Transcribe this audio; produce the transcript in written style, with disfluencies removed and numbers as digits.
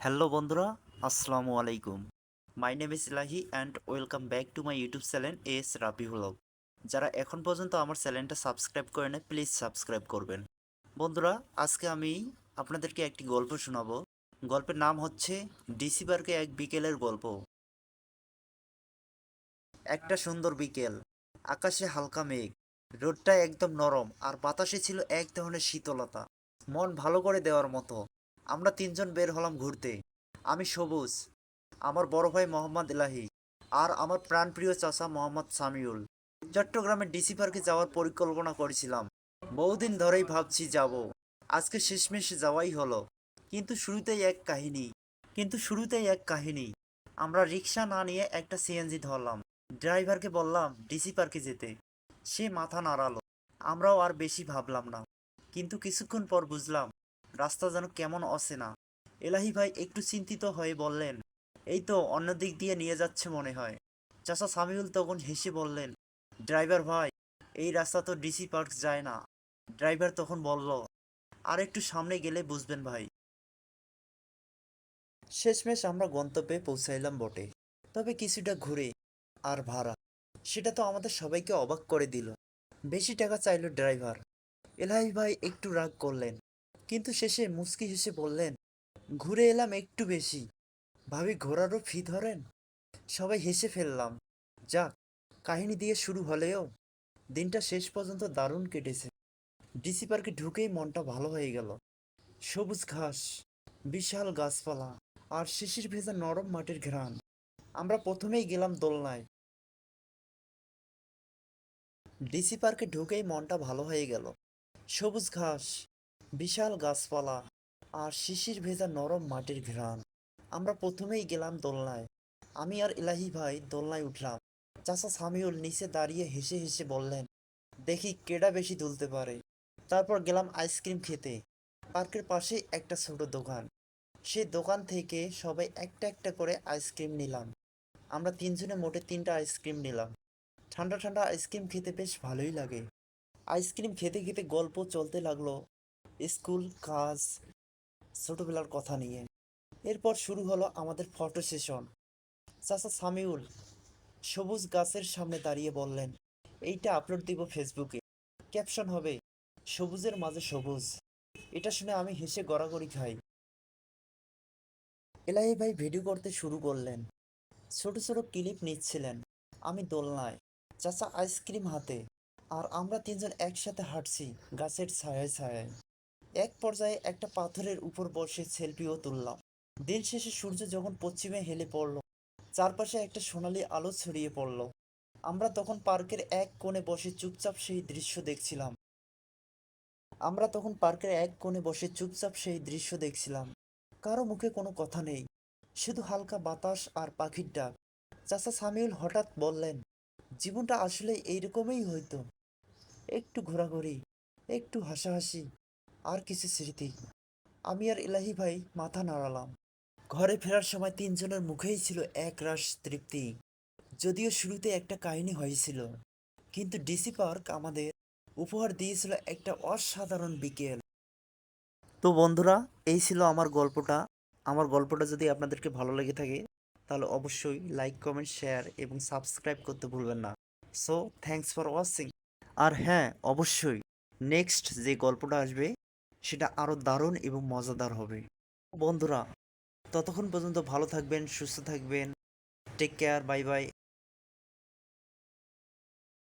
Hello বন্ধুরা, আসসালামু আলাইকুম। My name is Ilahi and welcome back to my YouTube channel S Rabi vlog. যারা এখন পর্যন্ত আমার চ্যানেলটা সাবস্ক্রাইব করে নেয় প্লিজ সাবস্ক্রাইব করবেন। বন্ধুরা, আজকে আমি আপনাদেরকে একটি গল্প শোনাবো। গল্পের নাম হচ্ছে ডিসি পার্কে এক বিকেলের গল্প। একটা সুন্দর বিকেল, আকাশে হালকা মেঘ, রোদটা একদম নরম আর বাতাসে ছিল এক ধরনের শীতলতা, মন ভালো করে দেওয়ার মতো। আমরা তিনজন বের হলাম ঘুরতে। আমি সবুজ, আমার বড় ভাই মোহাম্মদ এলাহি, আর আমার প্রাণপ্রিয় চাচা মোহাম্মদ সামিউল। চট্টগ্রামের ডিসি পার্কে যাওয়ার পরিকল্পনা করেছিলাম। বহুদিন ধরেই ভাবছি যাব, আজকে শেষমেশ যাওয়াই হলো। কিন্তু শুরুতেই এক কাহিনী। আমরা রিক্সা না নিয়ে একটা সিএনজি ধরলাম। ড্রাইভারকে বললাম ডিসি পার্কে যেতে। সে মাথা নাড়ালো। আমরাও আর বেশি ভাবলাম না। কিন্তু কিছুক্ষণ পর বুঝলাম রাস্তা যেন কেমন অচেনা। এলাহি ভাই একটু চিন্তিত হয়ে বললেন, এই তো অন্য দিক দিয়ে নিয়ে যাচ্ছে মনে হয়। চাচা সামিউল তখন হেসে বললেন, ড্রাইভার ভাই, এই রাস্তা তো ডিসি পার্ক যায় না। ড্রাইভার তখন বলল, আর একটু সামনে গেলে বুঝবেন ভাই। শেষমেশ আমরা গন্তব্যে পৌঁছাইলাম বটে, তবে কিছুটা ঘুরে। আর ভাড়া, সেটা তো আমাদের সবাইকে অবাক করে দিল। বেশি টাকা চাইলো ড্রাইভার। এলাহি ভাই একটু রাগ করলেন, কিন্তু শেষে মুচকি হেসে বললেন, ঘুরে এলাম একটু বেশি, ভাবি ঘোরারও ফি ধরেন। সবাই হেসে ফেললাম। যাক, কাহিনী দিয়ে শুরু হলেও দিনটা শেষ পর্যন্ত দারুণ কেটেছে। ডিসি পার্কে ঢুকেই মনটা ভালো হয়ে গেল। সবুজ ঘাস, বিশাল গাছপালা, আর শিশির ভেজা নরম মাটির ঘ্রাণ। আমরা প্রথমেই গেলাম দোলনায়। ডিসি পার্কে ঢুকেই মনটা ভালো হয়ে গেল। সবুজ ঘাস, বিশাল গাছপালা, আর শিশির ভেজা নরম মাটির ঘ্রাণ। আমরা প্রথমেই গেলাম দোলনায়। আমি আর ইলাহি ভাই দোলনায় উঠলাম। চাচা সামিউল নিচে দাঁড়িয়ে হেসে হেসে বললেন, দেখি কেডা বেশি তুলতে পারে। তারপর গেলাম আইসক্রিম খেতে। পার্কের পাশেই একটা ছোট দোকান। সেই দোকান থেকে সবাই একটা একটা করে আইসক্রিম নিলাম। আমরা তিনজনে মোটে তিনটা আইসক্রিম নিলাম। ঠান্ডা ঠান্ডা আইসক্রিম খেতে বেশ ভালোই লাগে। আইসক্রিম খেতে খেতে গল্প চলতে লাগলো স্কুল, কাজ, ছোটবেলার কথা নিয়ে। এরপর শুরু হলো আমাদের ফটো সেশন। চাচা সামিউল সবুজ গাছের সামনে দাঁড়িয়ে বললেন, এইটা আপলোড দিব ফেসবুকে। ক্যাপশন হবে, সবুজের মাঝে সবুজ। এটা শুনে আমি হেসে গড়াগড়ি খাই। এলাহি ভাই ভিডিও করতে শুরু করলেন। ছোট ছোট ক্লিপ নিচ্ছিলেন। আমি দোলনায়, চাচা আইসক্রিম হাতে, আর আমরা তিনজন একসাথে হাঁটছি গাছের ছায়ায় ছায়ায়। এক পর্যায়ে একটা পাথরের উপর বসে সেলফিও তুললাম। দিন শেষে সূর্য যখন পশ্চিমে হেলে পড়ল, চারপাশে একটা সোনালি আলো ছড়িয়ে পড়ল। আমরা তখন পার্কের এক কোণে বসে চুপচাপ সেই দৃশ্য দেখছিলাম। কারো মুখে কোনো কথা নেই, শুধু হালকা বাতাস আর পাখির ডাক। চাচা সামিউল হঠাৎ বললেন, জীবনটা আসলে এইরকমই হইতো। একটু ঘোরাঘুরি, একটু হাসাহাসি, আর কিছু স্মৃতি। আমি আর ইলাহি ভাই মাথা নাড়ালাম। ঘরে ফেরার সময় তিনজনের মুখেই ছিল একরাশ তৃপ্তি। যদিও শুরুতে একটা কাহিনী হয়েছিল, কিন্তু ডিসি পার্ক আমাদের উপহার দিয়েছিল একটা অসাধারণ বিকেল। তো বন্ধুরা, এই ছিল আমার গল্পটা যদি আপনাদেরকে ভালো লেগে থাকে তাহলে অবশ্যই লাইক, কমেন্ট, শেয়ার এবং সাবস্ক্রাইব করতে ভুলবেন না। So thanks for watching. আর হ্যাঁ, অবশ্যই নেক্সট যে গল্পটা আসবে সেটা আরও দারুণ এবং মজাদার হবে। বন্ধুরা, ততক্ষণ পর্যন্ত ভালো থাকবেন, সুস্থ থাকবেন। Take care, bye by.